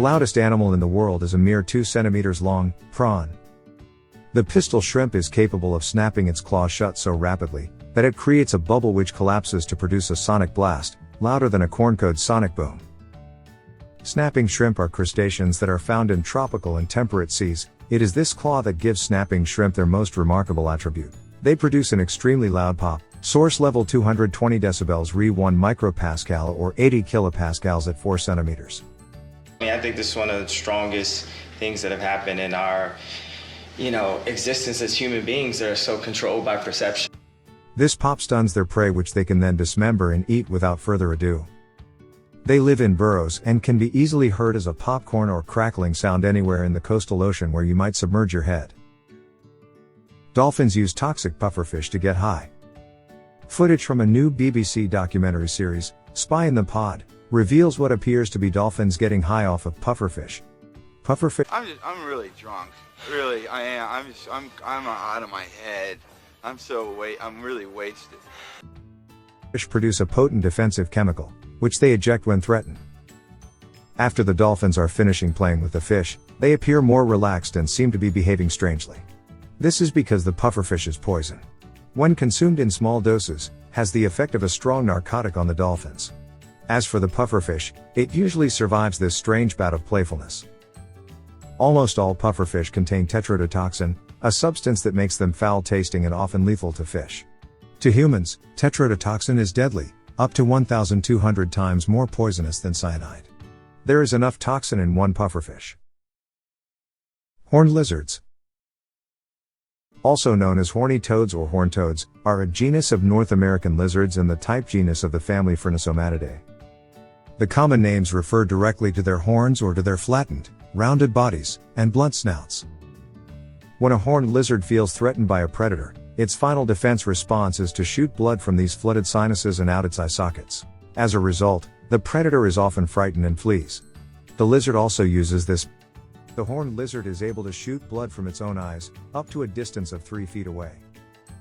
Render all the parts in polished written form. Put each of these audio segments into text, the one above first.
loudest animal in the world is a mere 2 centimeters long, prawn. The pistol shrimp is capable of snapping its claws shut so rapidly that it creates a bubble which collapses to produce a sonic blast, louder than a corncode sonic boom. Snapping shrimp are crustaceans that are found in tropical and temperate seas. It is this claw that gives snapping shrimp their most remarkable attribute. They produce an extremely loud pop, source level 220 decibels re 1 micropascal or 80 kilopascals at 4 centimeters. I think this is one of the strongest things that have happened in our, existence as human beings that are so controlled by perception. This pop stuns their prey, which they can then dismember and eat without further ado. They live in burrows and can be easily heard as a popcorn or crackling sound anywhere in the coastal ocean where you might submerge your head. Dolphins use toxic pufferfish to get high. Footage from a new BBC documentary series, Spy in the Pod, reveals what appears to be dolphins getting high off of pufferfish. Pufferfish. I'm really drunk. Really, I am. I'm out of my head. I'm really wasted. Fish produce a potent defensive chemical, which they eject when threatened. After the dolphins are finishing playing with the fish, they appear more relaxed and seem to be behaving strangely. This is because the pufferfish's poison, when consumed in small doses, has the effect of a strong narcotic on the dolphins. As for the pufferfish, it usually survives this strange bout of playfulness. Almost all pufferfish contain tetrodotoxin, a substance that makes them foul-tasting and often lethal to fish. To humans, tetrodotoxin is deadly, up to 1,200 times more poisonous than cyanide. There is enough toxin in one pufferfish. Horned lizards, also known as horny toads or horned toads, are a genus of North American lizards and the type genus of the family Phrynosomatidae. The common names refer directly to their horns or to their flattened, rounded bodies, and blunt snouts. When a horned lizard feels threatened by a predator, its final defense response is to shoot blood from these flooded sinuses and out its eye sockets. As a result, the predator is often frightened and flees. The lizard also uses this. The horned lizard is able to shoot blood from its own eyes, up to a distance of 3 feet away.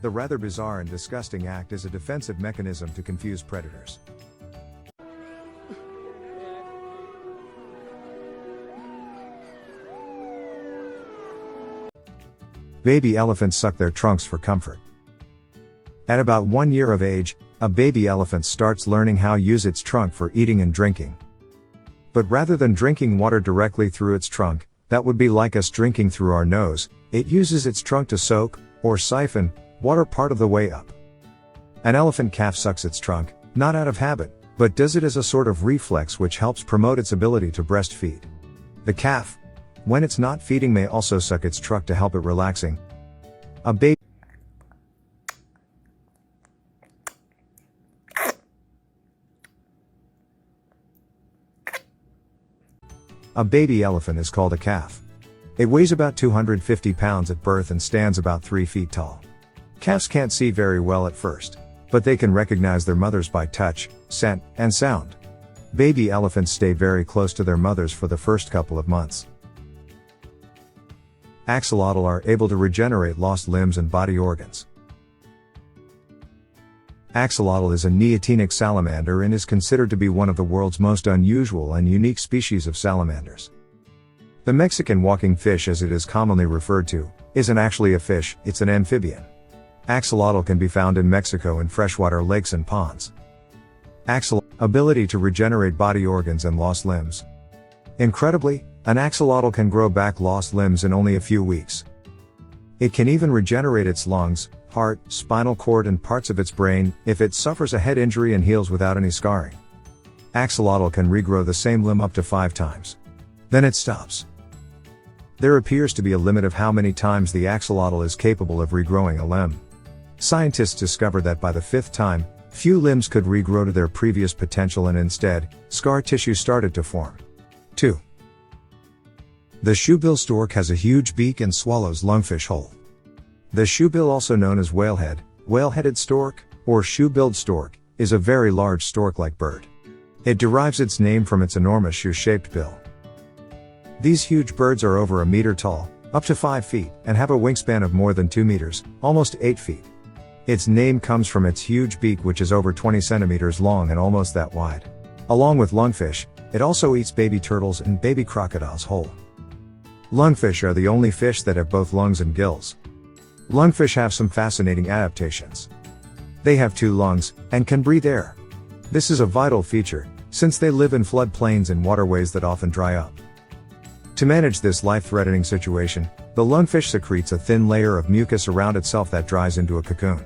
The rather bizarre and disgusting act is a defensive mechanism to confuse predators. Baby elephants suck their trunks for comfort. At about 1 year of age, a baby elephant starts learning how to use its trunk for eating and drinking. But rather than drinking water directly through its trunk, that would be like us drinking through our nose, it uses its trunk to soak, or siphon, water part of the way up. An elephant calf sucks its trunk, not out of habit, but does it as a sort of reflex which helps promote its ability to breastfeed. The calf, when it's not feeding, may also suck its trunk to help it relaxing. A baby elephant is called a calf. It weighs about 250 pounds at birth and stands about 3 feet tall. Calves can't see very well at first, but they can recognize their mothers by touch, scent, and sound. Baby elephants stay very close to their mothers for the first couple of months. Axolotl are able to regenerate lost limbs and body organs. Axolotl is a neotenic salamander and is considered to be one of the world's most unusual and unique species of salamanders. The Mexican walking fish, as it is commonly referred to, isn't actually a fish, it's an amphibian. Axolotl can be found in Mexico in freshwater lakes and ponds. Axolotl ability to regenerate body organs and lost limbs. Incredibly, an axolotl can grow back lost limbs in only a few weeks. It can even regenerate its lungs, heart, spinal cord and parts of its brain, if it suffers a head injury and heals without any scarring. Axolotl can regrow the same limb up to 5 times. Then it stops. There appears to be a limit of how many times the axolotl is capable of regrowing a limb. Scientists discovered that by the 5th time, few limbs could regrow to their previous potential and instead, scar tissue started to form. 2. The shoebill stork has a huge beak and swallows lungfish whole. The shoebill, also known as whalehead, whale-headed stork, or shoe-billed stork, is a very large stork-like bird. It derives its name from its enormous shoe-shaped bill. These huge birds are over a meter tall, up to 5 feet, and have a wingspan of more than 2 meters, almost 8 feet. Its name comes from its huge beak, which is over 20 centimeters long and almost that wide. Along with lungfish, It also eats baby turtles and baby crocodiles whole. Lungfish are the only fish that have both lungs and gills. Lungfish have some fascinating adaptations. They have 2 lungs, and can breathe air. This is a vital feature, since they live in floodplains and waterways that often dry up. To manage this life-threatening situation, the lungfish secretes a thin layer of mucus around itself that dries into a cocoon.